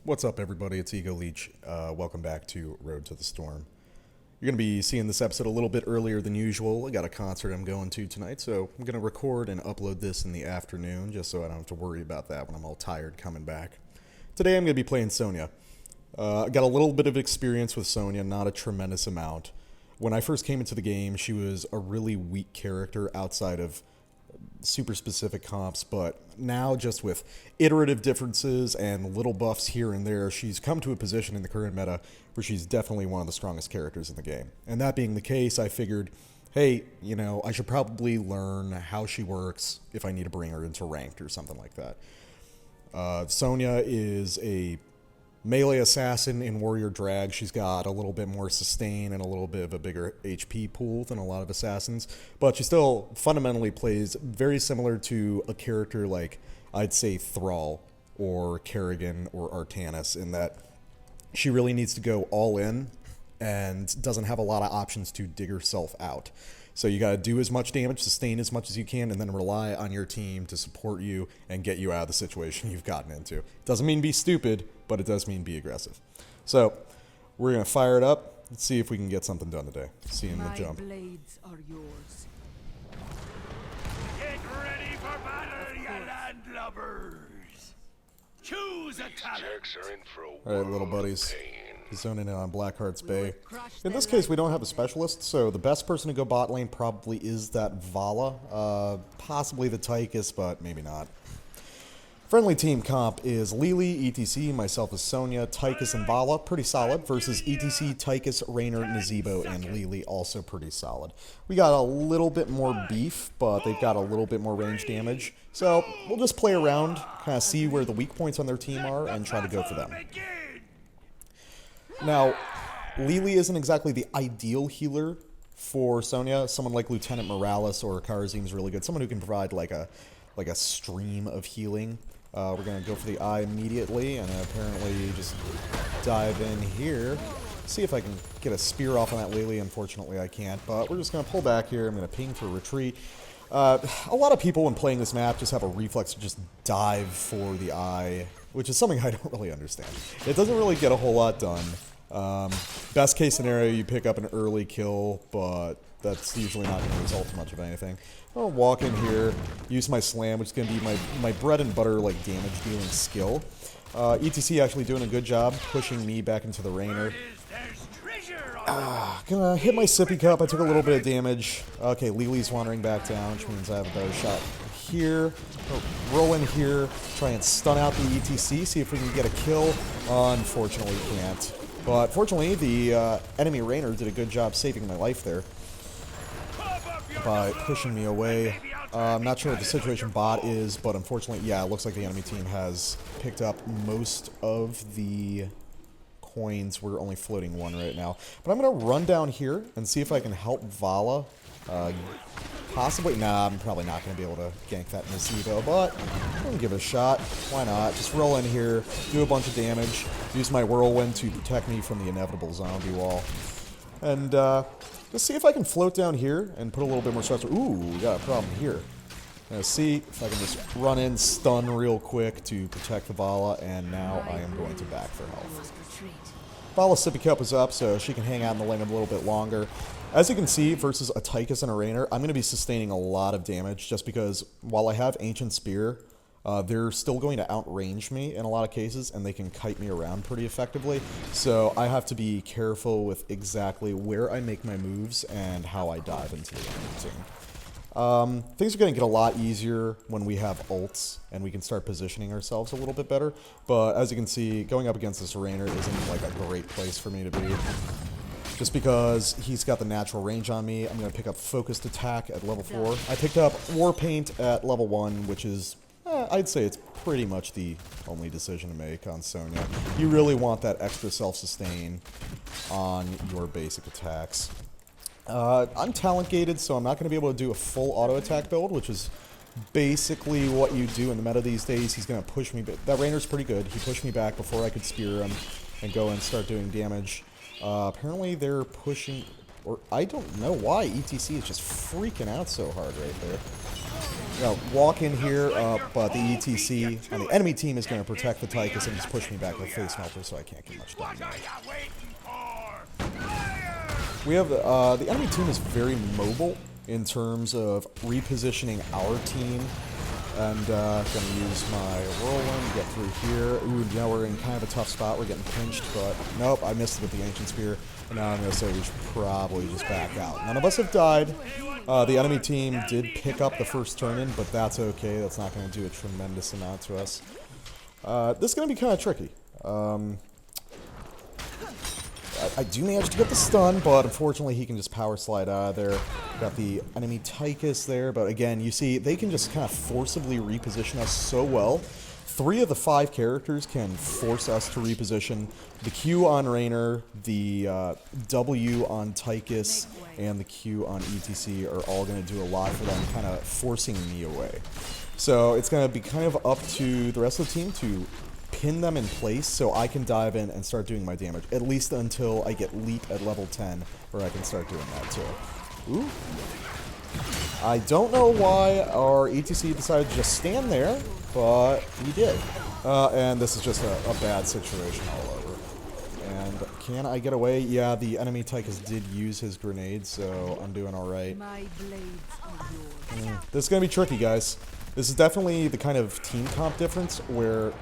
What's up, everybody? It's Egoleech. Welcome back to Road to the Storm. You're going to be seeing this episode a little bit earlier than usual. I got a concert I'm going to tonight, so I'm going to record and upload this in the afternoon just so I don't have to worry about that when I'm all tired coming back. Today I'm going to be playing Sonya. I got a little bit of experience with Sonya, not a tremendous amount. When I first came into the game, she was a really weak character outside of super specific comps, but now just with iterative differences and little buffs here and there, she's come to a position in the current meta where she's definitely one of the strongest characters in the game. And that being the case, I figured, hey, you know, I should probably learn how she works if I need to bring her into ranked or something like that. Sonya is a melee assassin in Warrior Drag. She's got a little bit more sustain and a little bit of a bigger HP pool than a lot of assassins, but she still fundamentally plays very similar to a character like, I'd say, Thrall or Kerrigan or Artanis, in that she really needs to go all in and doesn't have a lot of options to dig herself out. So you got to do as much damage, sustain as much as you can, and then rely on your team to support you and get you out of the situation you've gotten into. Doesn't mean be stupid, but it does mean be aggressive. So we're going to fire it up. Let's see if we can get something done today. See you in the jump. Blades are yours. Get ready for battle, you landlubbers! Choose a talent! All right, little buddies. Zoning in on Blackheart's Bay. In this case, we don't have a specialist, so the best person to go bot lane probably is that Vala. Possibly the Tychus, but maybe not. Friendly team comp is Lily, ETC, myself as Sonya, Tychus, and Vala. Pretty solid. Versus ETC, Tychus, Raynor, Nazebo, and Lily. Also pretty solid. We got a little bit more beef, but they've got a little bit more range damage. So we'll just play around, kind of see where the weak points on their team are, and try to go for them. Now, Lily isn't exactly the ideal healer for Sonya. Someone like Lieutenant Morales or Karazim is really good. Someone who can provide like a stream of healing. We're going to go for the eye immediately, and apparently just dive in here. See if I can get a spear off on that Lily. Unfortunately, I can't, but we're just going to pull back here. I'm going to ping for retreat. A lot of people when playing this map just have a reflex to just dive for the eye, which is something I don't really understand. It doesn't really get a whole lot done. Best case scenario, you pick up an early kill, but that's usually not going to result in much of anything. I'll walk in here, use my slam, which is going to be my bread and butter like damage dealing skill. ETC actually doing a good job pushing me back into the Raynor. Gonna hit my sippy cup. I took a little bit of damage. Okay, Lily's wandering back down, which means I have a better shot here. Roll in here, try and stun out the ETC, see if we can get a kill. Unfortunately, can't. But fortunately, the enemy Raynor did a good job saving my life there by pushing me away. I'm not sure what the situation bot is, but unfortunately, yeah, it looks like the enemy team has picked up most of the coins. We're only floating one right now. But I'm going to run down here and see if I can help Vala. Possibly. Nah, I'm probably not going to be able to gank that Nazebo, but I'm going to give it a shot. Why not? Just roll in here, do a bunch of damage, use my whirlwind to protect me from the inevitable zombie wall. And just see if I can float down here and put a little bit more stress. Ooh, we got a problem here. See if I can just run in, stun real quick to protect the Vala, and now I am going to back for health. Vala's sippy cup is up, so she can hang out in the lane a little bit longer. As you can see, versus a Tychus and a Raynor, I'm going to be sustaining a lot of damage just because while I have Ancient Spear, they're still going to outrange me in a lot of cases, and they can kite me around pretty effectively. So I have to be careful with exactly where I make my moves and how I dive into the enemy team. Things are going to get a lot easier when we have ults and we can start positioning ourselves a little bit better. But as you can see, going up against this Raynor isn't like a great place for me to be. Just because he's got the natural range on me, I'm going to pick up Focused Attack at level 4. I picked up War Paint at level 1, which is, I'd say it's pretty much the only decision to make on Sonya. You really want that extra self-sustain on your basic attacks. I'm talent gated, so I'm not going to be able to do a full auto attack build, which is basically what you do in the meta these days. He's going to push me, but that Raynor's pretty good. He pushed me back before I could spear him and go and start doing damage. Apparently they're pushing, or I don't know why ETC is just freaking out so hard right there. walk in here, but the ETC on the enemy team is going to protect the Tychus and just push me back with Face Melter, so I can't get much done there. We have the enemy team is very mobile in terms of repositioning our team. And going to use my Whirlwind to get through here. Ooh, now we're in kind of a tough spot. We're getting pinched, but nope, I missed it with the Ancient Spear. And now I'm going to say we should probably just back out. None of us have died. The enemy team did pick up the first turn-in, but that's okay. That's not going to do a tremendous amount to us. This is going to be kind of tricky. I do manage to get the stun, but unfortunately he can just power slide out of there. Got the enemy Tychus there, but again, you see, they can just kind of forcibly reposition us so well. 3 of the 5 characters can force us to reposition. The Q on Raynor, the W on Tychus, and the Q on ETC are all going to do a lot for them, kind of forcing me away. So it's going to be kind of up to the rest of the team to pin them in place so I can dive in and start doing my damage, at least until I get Leap at level 10, where I can start doing that too. Ooh. I don't know why our ETC decided to just stand there, but he did. And this is just a bad situation all over. And can I get away? Yeah, the enemy Tychus did use his grenade, so I'm doing alright. This is going to be tricky, guys. This is definitely the kind of team comp difference where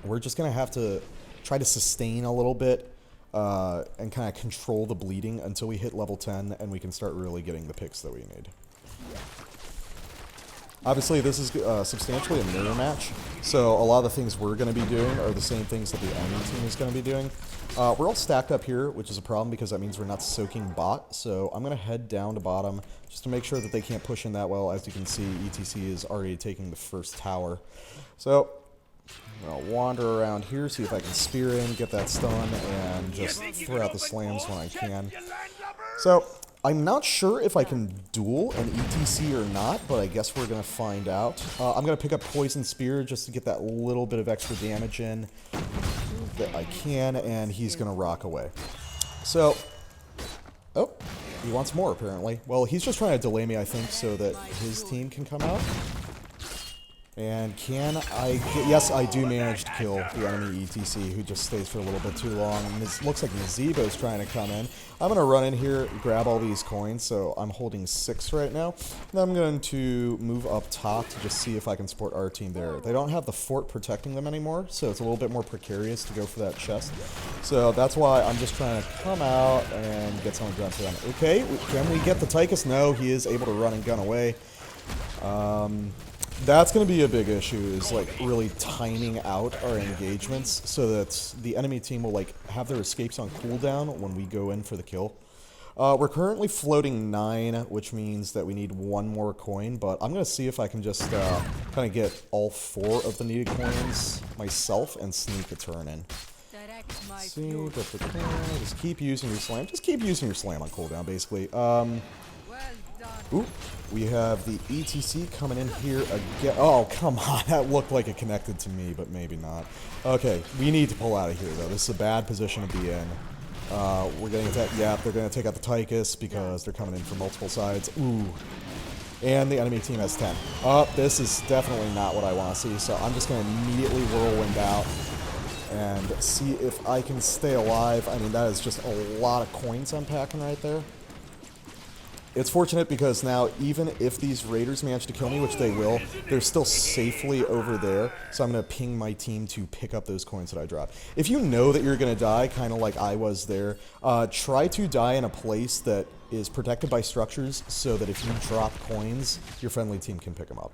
we're just going to have to try to sustain a little bit and kind of control the bleeding until we hit level 10 and we can start really getting the picks that we need. Obviously, this is substantially a mirror match, so a lot of the things we're going to be doing are the same things that the enemy team is going to be doing. We're all stacked up here, which is a problem because that means we're not soaking bot, so I'm going to head down to bottom just to make sure that they can't push in that well. As you can see, ETC is already taking the first tower. So I'm going to wander around here, see if I can spear in, get that stun, and just throw out the slams when I can. So I'm not sure if I can duel an ETC or not, but I guess we're going to find out. I'm going to pick up Poison Spear just to get that little bit of extra damage in that I can, and he's going to rock away. So, oh, he wants more apparently. Well, he's just trying to delay me, I think, so that his team can come out. And can I get... Yes, I do manage to kill the enemy ETC, who just stays for a little bit too long. And this looks like Nazebo's trying to come in. I'm going to run in here, grab all these coins, so I'm holding 6 right now. And I'm going to move up top to just see if I can support our team there. They don't have the fort protecting them anymore, so it's a little bit more precarious to go for that chest. So that's why I'm just trying to come out and get something done for them. Okay, can we get the Tychus? No, he is able to run and gun away. That's going to be a big issue, is like really timing out our engagements so that the enemy team will like have their escapes on cooldown when we go in for the kill. We're currently floating 9, which means that we need 1 more coin, but I'm going to see if I can just kind of get all 4 of the needed coins myself and sneak a turn in. See, just keep using your slam. Just keep using your slam on cooldown, basically. Ooh, we have the ETC coming in here again. Oh, come on. That looked like it connected to me, but maybe not. Okay, we need to pull out of here, though. This is a bad position to be in. We're getting attacked. Yeah, they're going to take out the Tychus because they're coming in from multiple sides. Ooh. And the enemy team has 10. This is definitely not what I want to see, so I'm just going to immediately whirlwind out and see if I can stay alive. I mean, that is just a lot of coins unpacking right there. It's fortunate because now, even if these raiders manage to kill me, which they will, they're still safely over there, so I'm going to ping my team to pick up those coins that I dropped. If you know that you're going to die, kind of like I was there, try to die in a place that is protected by structures so that if you drop coins, your friendly team can pick them up.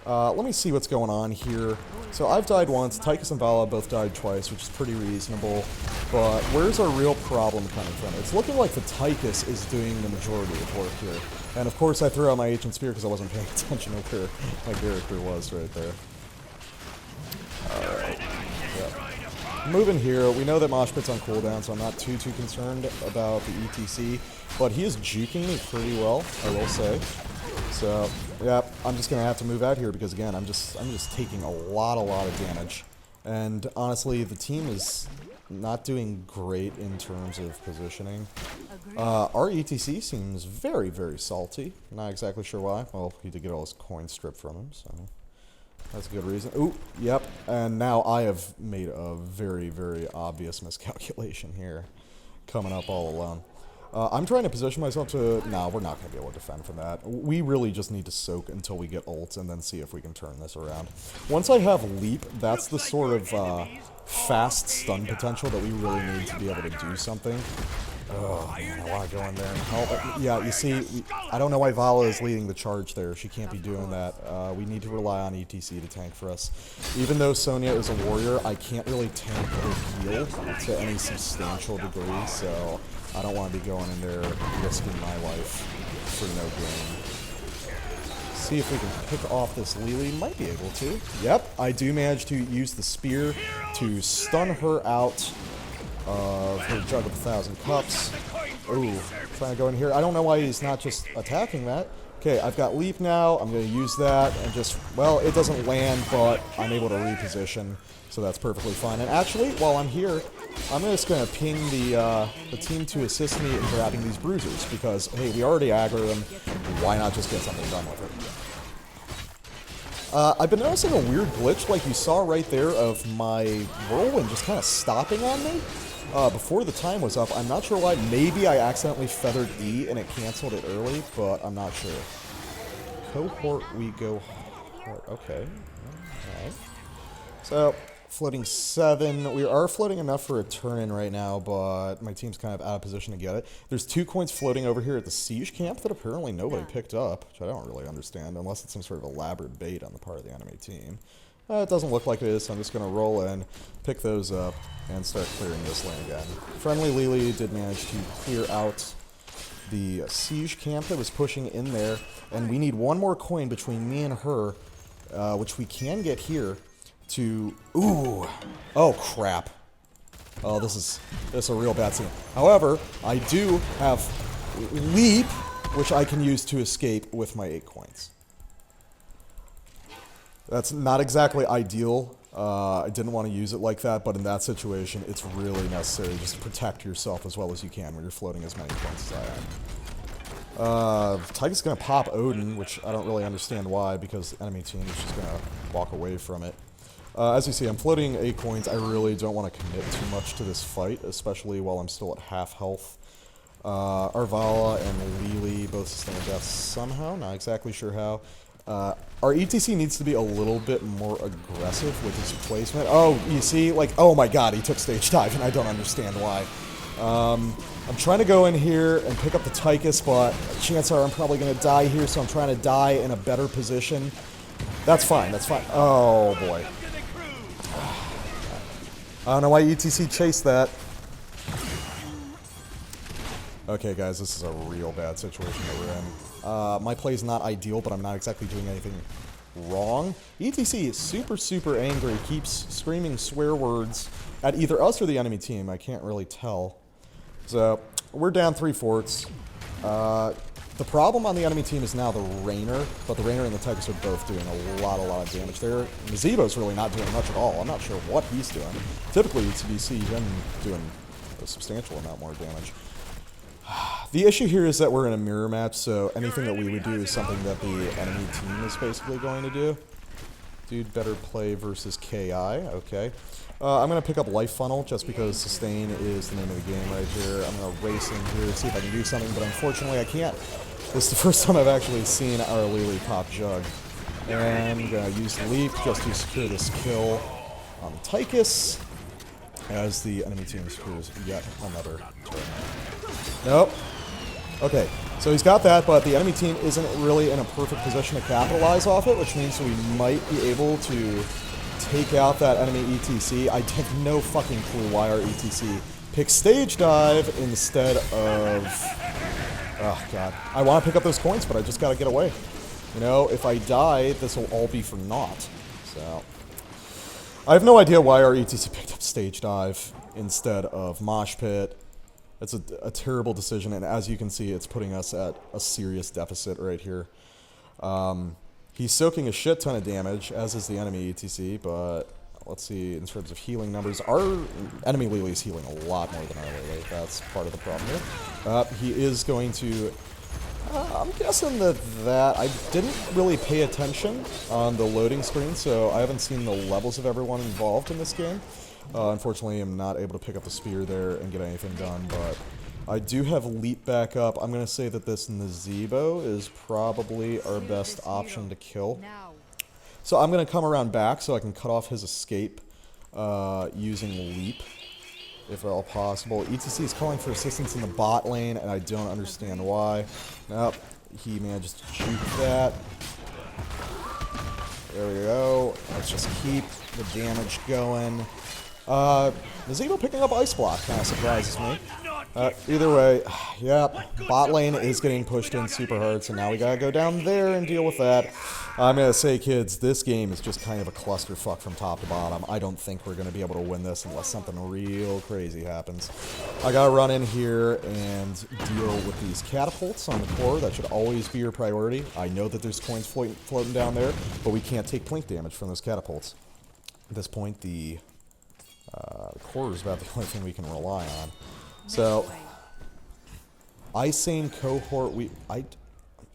Let me see what's going on here. So I've died once, Tychus and Vala both died twice, which is pretty reasonable. But where's our real problem coming from? It's looking like the Tychus is doing the majority of work here. And of course I threw out my Ancient Spear because I wasn't paying attention to where my character was right there. Alright. Yeah. Moving here, we know that Mosh Pit's on cooldown, so I'm not too concerned about the ETC. But he is juking me pretty well, I will say. So, yeah, I'm just going to have to move out here because, again, I'm just taking a lot of damage. And, honestly, the team is not doing great in terms of positioning. Our ETC seems very, very salty. Not exactly sure why. Well, he did get all his coins stripped from him, so that's a good reason. Ooh, yep. And now I have made a very, very obvious miscalculation here, coming up all alone. I'm trying to position myself to... No, we're not going to be able to defend from that. We really just need to soak until we get ults and then see if we can turn this around. Once I have leap, that's the sort of fast stun potential that we really need to be able to do something. Oh, man, I want to go in there and help. Yeah, you see, I don't know why Vala is leading the charge there. She can't be doing that. We need to rely on ETC to tank for us. Even though Sonya is a warrior, I can't really tank or heal to any substantial degree, so I don't want to be going in there risking my life for no gain. See if we can pick off this Lily. Might be able to. Yep, I do manage to use the spear to stun her out of her Jug of 1,000 Cups. Ooh, trying to go in here. I don't know why he's not just attacking that. Okay, I've got leap now. I'm going to use that and just, well, it doesn't land, but I'm able to reposition, so that's perfectly fine. And actually, while I'm here, I'm just going to ping the team to assist me in grabbing these bruisers, because, hey, we already aggro them. Why not just get something done with it? I've been noticing a weird glitch, like you saw right there, of my whirlwind just kind of stopping on me before the time was up. I'm not sure why. Maybe I accidentally feathered E and it canceled it early, but I'm not sure. Cohort, we go hard. Okay. Alright. So, floating 7. We are floating enough for a turn-in right now, but my team's kind of out of position to get it. There's 2 coins floating over here at the siege camp that apparently nobody picked up, which I don't really understand, unless it's some sort of elaborate bait on the part of the enemy team. It doesn't look like it is, so I'm just going to roll in, pick those up, and start clearing this lane again. Friendly Lily did manage to clear out the siege camp that was pushing in there, and we need 1 more coin between me and her, which we can get here, to... Ooh! Oh, crap. Oh, this is a real bad scene. However, I do have leap, which I can use to escape with my 8 coins. That's not exactly ideal. I didn't want to use it like that, but in that situation, it's really necessary just to protect yourself as well as you can when you're floating as many coins as I am. Tyke's going to pop Odin, which I don't really understand why, because the enemy team is just going to walk away from it. As you see, I'm floating 8 coins. I really don't want to commit too much to this fight, especially while I'm still at half health. Arvala and Lily both sustain death somehow, not exactly sure how. Our ETC needs to be a little bit more aggressive with his placement. Oh, you see, like, oh my god, he took stage dive, and I don't understand why. I'm trying to go in here and pick up the Tychus, but chances are I'm probably going to die here, so I'm trying to die in a better position. That's fine, that's fine. Oh, boy. I don't know why ETC chased that. Okay, guys, this is a real bad situation that we're in. My play's not ideal, but I'm not exactly doing anything wrong. ETC is super, super angry, keeps screaming swear words at either us or the enemy team. I can't really tell. So, we're down 3 forts. The problem on the enemy team is now the Rainer, but the Rainer and the Tychus are both doing a lot of damage there. Mizibo's really not doing much at all. I'm not sure what he's doing. Typically, you'd see him doing a substantial amount more damage. The issue here is that we're in a mirror match, so anything that we would do is something that the enemy team is basically going to do. Dude better play versus KI, okay. I'm going to pick up Life Funnel just because Sustain is the name of the game right here. I'm going to race in here to see if I can do something, but unfortunately I can't. This is the first time I've actually seen our Lily pop Jug. And I'm going to use the Leap just to secure this kill on Tychus as the enemy team secures yet another turn. Nope. Okay, so he's got that, but the enemy team isn't really in a perfect position to capitalize off it, which means we might be able to take out that enemy ETC. I have no fucking clue why our ETC picked Stage Dive instead of... Oh, God. I want to pick up those coins, but I just gotta get away. You know, if I die, this will all be for naught. So... I have no idea why our ETC picked up Stage Dive instead of Mosh Pit. It's a terrible decision, and as you can see, it's putting us at a serious deficit right here. He's soaking a shit ton of damage, as is the enemy ETC, but let's see, in terms of healing numbers, our enemy Lily is healing a lot more than our Lily. That's part of the problem here. He is going to... I'm guessing that I didn't really pay attention on the loading screen, so I haven't seen the levels of everyone involved in this game. Unfortunately, I'm not able to pick up the spear there and get anything done, but I do have Leap back up. I'm going to say that this Nazebo is probably our best option to kill. So I'm going to come around back so I can cut off his escape using Leap, if at all possible. ETC is calling for assistance in the bot lane, and I don't understand why. Nope, he managed to juke that. There we go. Let's just keep the damage going. Nazebo picking up Ice Block kind of surprises me. Either way, yeah, bot lane is getting pushed in super hard, so now we gotta go down there and deal with that. I'm gonna say, kids, this game is just kind of a clusterfuck from top to bottom. I don't think we're gonna be able to win this unless something real crazy happens. I gotta run in here and deal with these catapults on the core. That should always be your priority. I know that there's coins floating down there, but we can't take plink damage from those catapults. At this point, the core is about the only thing we can rely on. So, Isane cohort, I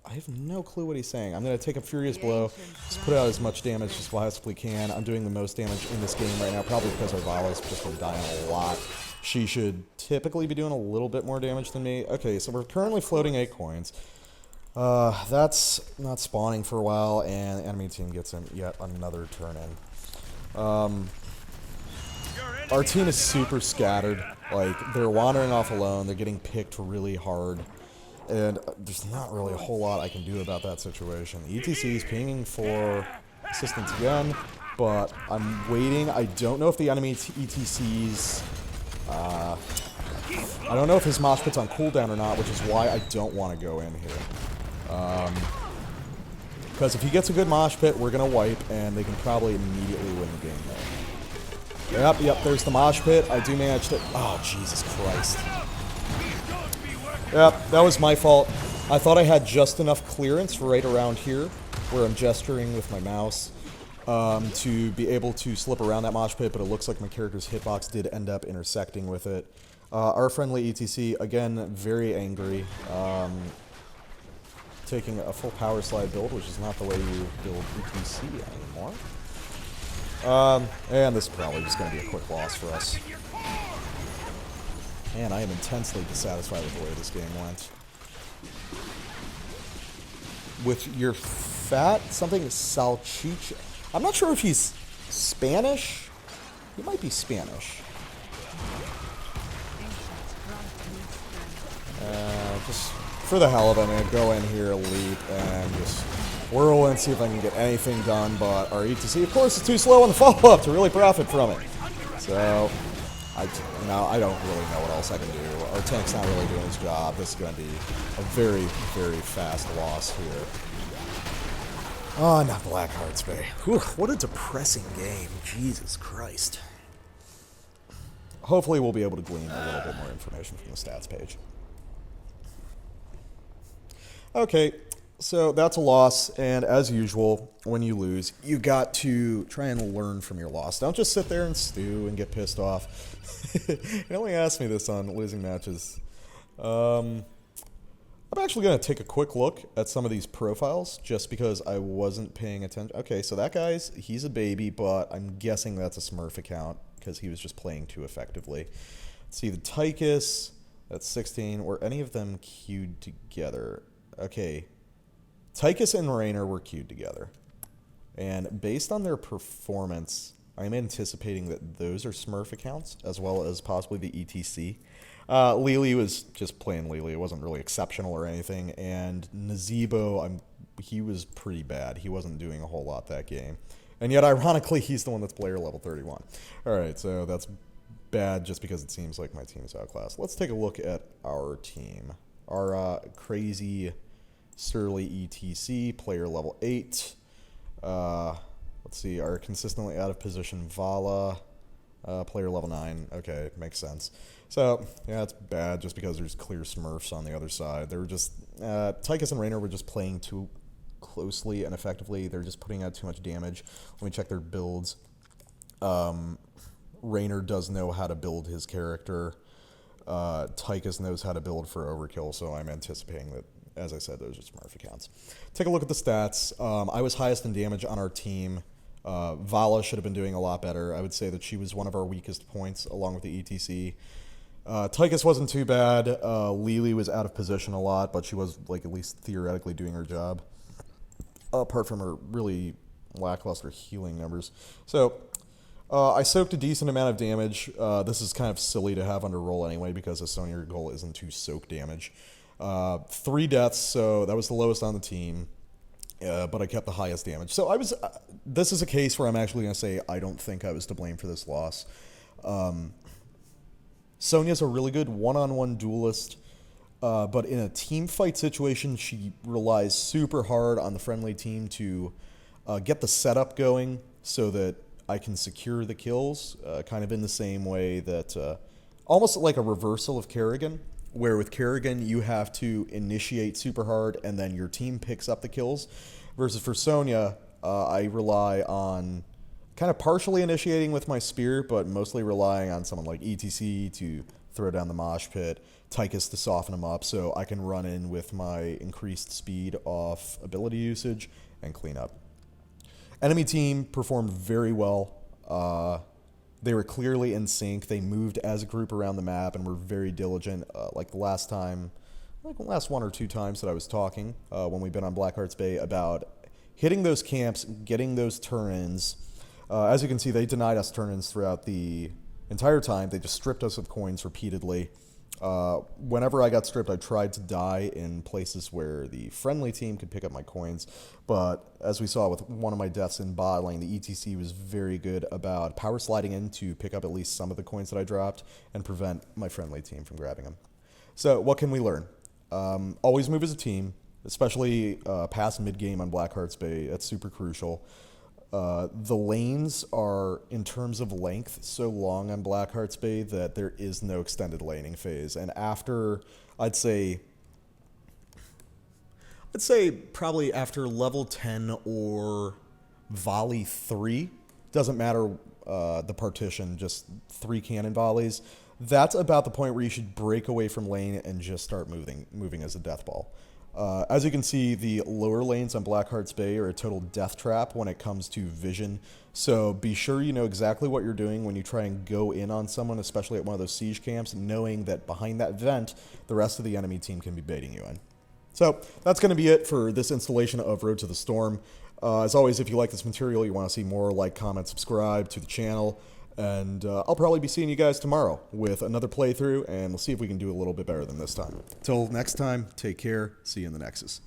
have no clue what he's saying. I'm going to take a Furious Blow, just put out as much damage as possibly can. I'm doing the most damage in this game right now, probably because our Vala's just been dying a lot. She should typically be doing a little bit more damage than me. Okay, so we're currently floating 8 coins. That's not spawning for a while, and the enemy team gets in yet another turn in. Our team is super scattered. Like, they're wandering off alone, they're getting picked really hard, and there's not really a whole lot I can do about that situation. ETC is pinging for assistance again, but I'm waiting. I don't know if the enemy ETC's... I don't know if his mosh pit's on cooldown or not, which is why I don't want to go in here. Because if he gets a good mosh pit, we're going to wipe, and they can probably immediately win the game there. Yep, there's the mosh pit. I do manage to... Oh, Jesus Christ. Yep, that was my fault. I thought I had just enough clearance right around here, where I'm gesturing with my mouse, to be able to slip around that mosh pit, but it looks like my character's hitbox did end up intersecting with it. Our friendly ETC, again, very angry. Taking a full power slide build, which is not the way you build ETC anymore. And this is probably just going to be a quick loss for us. And I am intensely dissatisfied with the way this game went. With your fat, something salchicha. I'm not sure if he's Spanish. He might be Spanish. Just for the hell of it, I'm going to go in here, leap, and just whirl and see if I can get anything done, but our ETC, of course, is too slow on the follow-up to really profit from it. So, I don't really know what else I can do. Our tank's not really doing his job. This is going to be a very, very fast loss here. Oh, not Blackheart's Bay. Whew, what a depressing game. Jesus Christ. Hopefully we'll be able to glean a little bit more information from the stats page. Okay, so that's a loss, and as usual, when you lose, you got to try and learn from your loss. Don't just sit there and stew and get pissed off. They only asked me this on losing matches. I'm actually going to take a quick look at some of these profiles, just because I wasn't paying attention. Okay, so that he's a baby, but I'm guessing that's a Smurf account, because he was just playing too effectively. Let's see, the Tychus, that's 16. Were any of them queued together? Okay, Tychus and Raynor were queued together. And based on their performance, I'm anticipating that those are Smurf accounts, as well as possibly the ETC. Lily was just playing Lily. It wasn't really exceptional or anything. And Nazebo, he was pretty bad. He wasn't doing a whole lot that game. And yet, ironically, he's the one that's player level 31. All right, so that's bad just because it seems like my team is outclassed. Let's take a look at our team. Our crazy Surly ETC, player level 8. Let's see, our consistently out of position Vala, player level 9. Okay, makes sense. So, yeah, it's bad just because there's clear Smurfs on the other side. They were just, Tychus and Raynor were just playing too closely and effectively. They're just putting out too much damage. Let me check their builds. Raynor does know how to build his character. Tychus knows how to build for overkill, so I'm anticipating that, as I said, those are Smurf accounts. Take a look at the stats. I was highest in damage on our team. Vala should have been doing a lot better. I would say that she was one of our weakest points, along with the ETC. Tychus wasn't too bad. Lily was out of position a lot, but she was, like, at least theoretically doing her job, apart from her really lackluster healing numbers. So, I soaked a decent amount of damage. This is kind of silly to have under roll anyway, because a Sonya goal isn't to soak damage. 3 deaths, so that was the lowest on the team. But I kept the highest damage. So I was. This is a case where I'm actually going to say I don't think I was to blame for this loss. Sonya's a really good one-on-one duelist, but in a team fight situation, she relies super hard on the friendly team to get the setup going so that I can secure the kills, kind of in the same way that, almost like a reversal of Kerrigan, where with Kerrigan you have to initiate super hard and then your team picks up the kills, versus for Sonya, I rely on kind of partially initiating with my spear, but mostly relying on someone like ETC to throw down the mosh pit, Tychus to soften him up so I can run in with my increased speed off ability usage and clean up. Enemy team performed very well. They were clearly in sync. They moved as a group around the map and were very diligent. Like the last 1 or 2 times that I was talking when we've been on Blackheart's Bay about hitting those camps, getting those turn-ins. As you can see, they denied us turn-ins throughout the entire time. They just stripped us of coins repeatedly. Whenever I got stripped, I tried to die in places where the friendly team could pick up my coins. But as we saw with one of my deaths in bot lane, the ETC was very good about power sliding in to pick up at least some of the coins that I dropped and prevent my friendly team from grabbing them. So what can we learn? Always move as a team, especially past mid-game on Blackheart's Bay. That's super crucial. The lanes are, in terms of length, so long on Blackheart's Bay that there is no extended laning phase. And after, I'd say probably after level 10 or volley 3, doesn't matter the partition, just 3 cannon volleys, that's about the point where you should break away from lane and just start moving as a death ball. As you can see, the lower lanes on Blackheart's Bay are a total death trap when it comes to vision. So be sure you know exactly what you're doing when you try and go in on someone, especially at one of those siege camps, knowing that behind that vent, the rest of the enemy team can be baiting you in. So that's going to be it for this installation of Road to the Storm. As always, if you like this material, you want to see more, like, comment, subscribe to the channel. And I'll probably be seeing you guys tomorrow with another playthrough, and we'll see if we can do a little bit better than this time. Till next time, take care. See you in the Nexus.